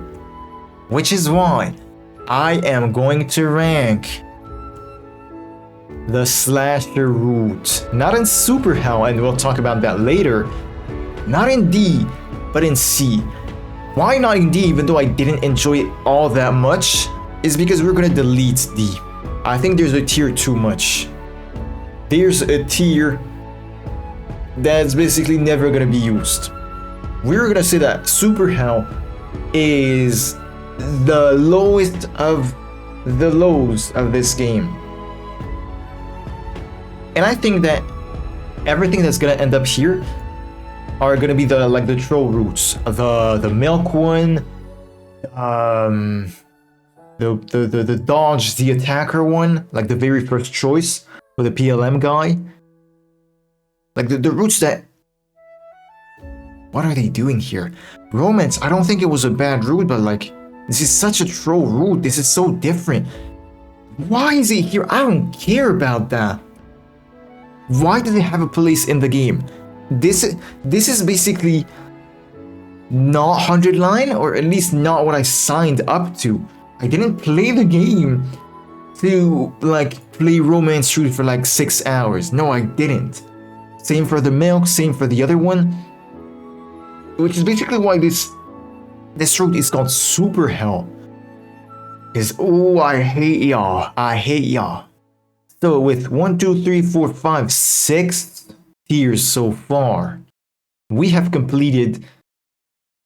Which is why I am going to rank the Slasher route, not in Super Hell, and we'll talk about that later, not in D, but in C. Why not in D, even though I didn't enjoy it all that much, is because we're gonna delete D. I think there's a tier too much. There's a tier that's basically never gonna be used. We're gonna say that Super Hell is the lowest of the lows of this game. And I think that everything that's gonna end up here are gonna be the troll routes, the milk one, the dodge the attacker one, like the very first choice for the PLM guy, like the routes that. What are they doing here? Romance. I don't think it was a bad route, but like this is such a troll route. This is so different. Why is it here? I don't care about that. Why do they have a place in the game? This is basically not hundredline, or at least not what I signed up to. I didn't play the game to like play romance shoot for like 6 hours. No, I didn't. Same for the milk, same for the other one. Which is basically why this route is called Super Hell. Is I hate y'all. So with 1, 2, 3, 4, 5, 6 tiers so far, we have completed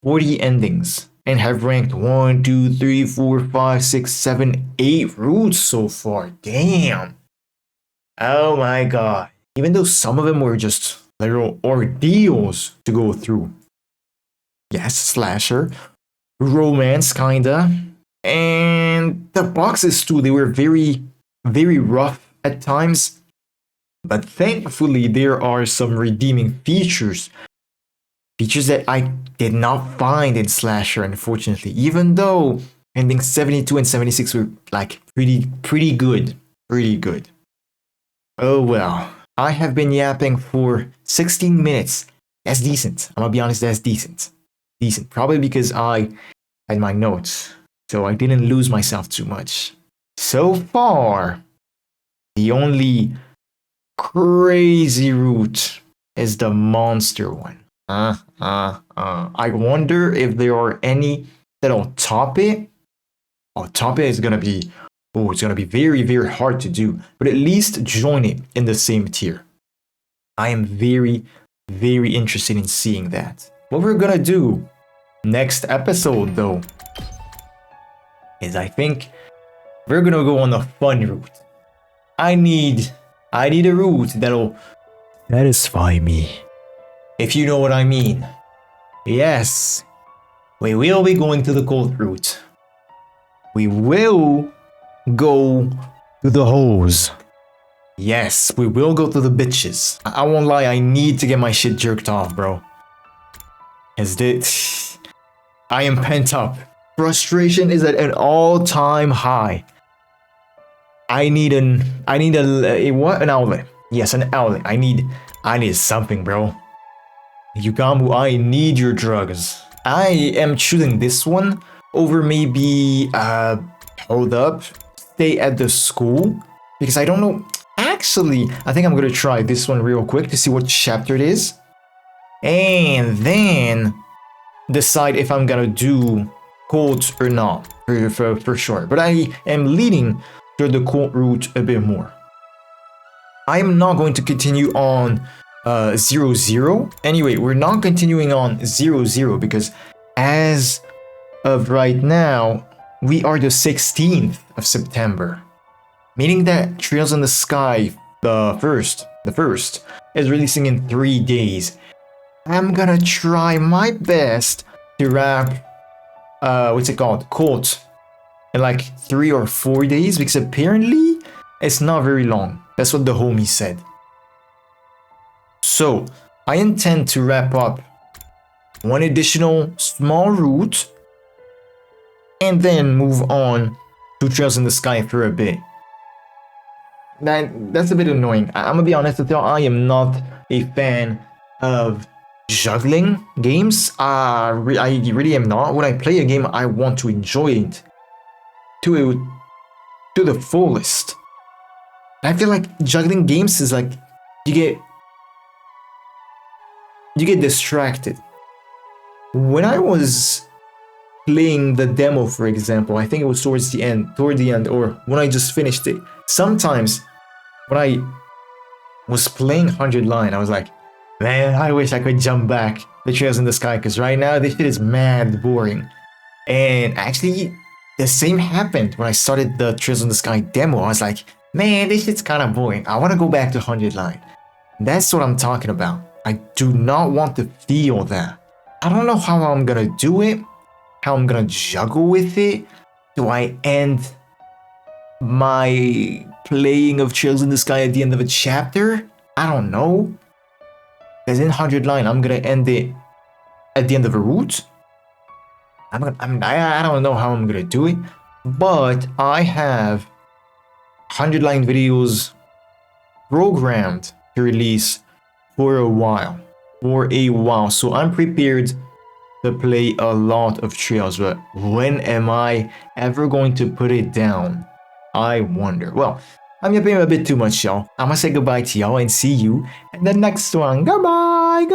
40 endings and have ranked 1, 2, 3, 4, 5, 6, 7, 8 routes so far. Damn. Oh my god. Even though some of them were just literal ordeals to go through. Yes, slasher, romance kinda, and the boxes too, they were very rough at times, but thankfully there are some redeeming features that I did not find in Slasher, unfortunately, even though ending 72 and 76 were like pretty good. Oh well, I have been yapping for 16 minutes. That's decent. I'm gonna be honest, that's decent. Probably because I had my notes, so I didn't lose myself too much. So far, the only crazy route is the monster one. I wonder if there are any that'll top it. Oh, top it is gonna be, it's gonna be very hard to do, but at least join it in the same tier. I am very interested in seeing that. What we're gonna do next episode though is I think we're gonna go on a fun route. I need a route that'll satisfy me. If you know what I mean. Yes, we will be going to the cold route. We will go to the hoes. Yes, we will go to the bitches. I won't lie, I need to get my shit jerked off, bro. I am pent up. Frustration is at an all-time high. I need what? An outlet. Yes, an outlet. I need something, bro. Yugamu, I need your drugs. I am choosing this one over maybe hold up, stay at the school, because I don't know. Actually, I think I'm gonna try this one real quick to see what chapter it is, and then decide if I'm gonna do cold or not for sure. But I am leaning toward the cold route a bit more. I am not going to continue on 0-0. Anyway, we're not continuing on 0-0 because as of right now, we are the 16th of September. Meaning that Trails in the Sky, the first, is releasing in 3 days. I'm gonna try my best to wrap, what's it called? Colt in like 3 or 4 days because apparently it's not very long. That's what the homie said. So, I intend to wrap up one additional small route and then move on to Trails in the Sky for a bit. That's a bit annoying. I'm gonna be honest with y'all, I am not a fan of juggling games. I really am not. When I play a game, I want to enjoy it to the fullest. I feel like juggling games is like you get distracted. When I was playing the demo, for example, I think it was toward the end, or when I just finished it. Sometimes when I was playing hundredline, I was like, man, I wish I could jump back the Trails in the Sky, because right now this shit is mad boring. And actually, the same happened when I started the Trails in the Sky demo. I was like, man, this shit's kind of boring. I want to go back to hundredline. That's what I'm talking about. I do not want to feel that. I don't know how I'm gonna do it, how I'm gonna juggle with it. Do I end my playing of Trails in the Sky at the end of a chapter? I don't know. Because in hundredline, I'm gonna end it at the end of a route. I don't know how I'm gonna do it, but I have hundredline videos programmed to release for a while. So I'm prepared to play a lot of Trails, but when am I ever going to put it down? I wonder. Well, I'm yapping a bit too much, y'all. I'm gonna say goodbye to y'all and see you in the next one. Goodbye.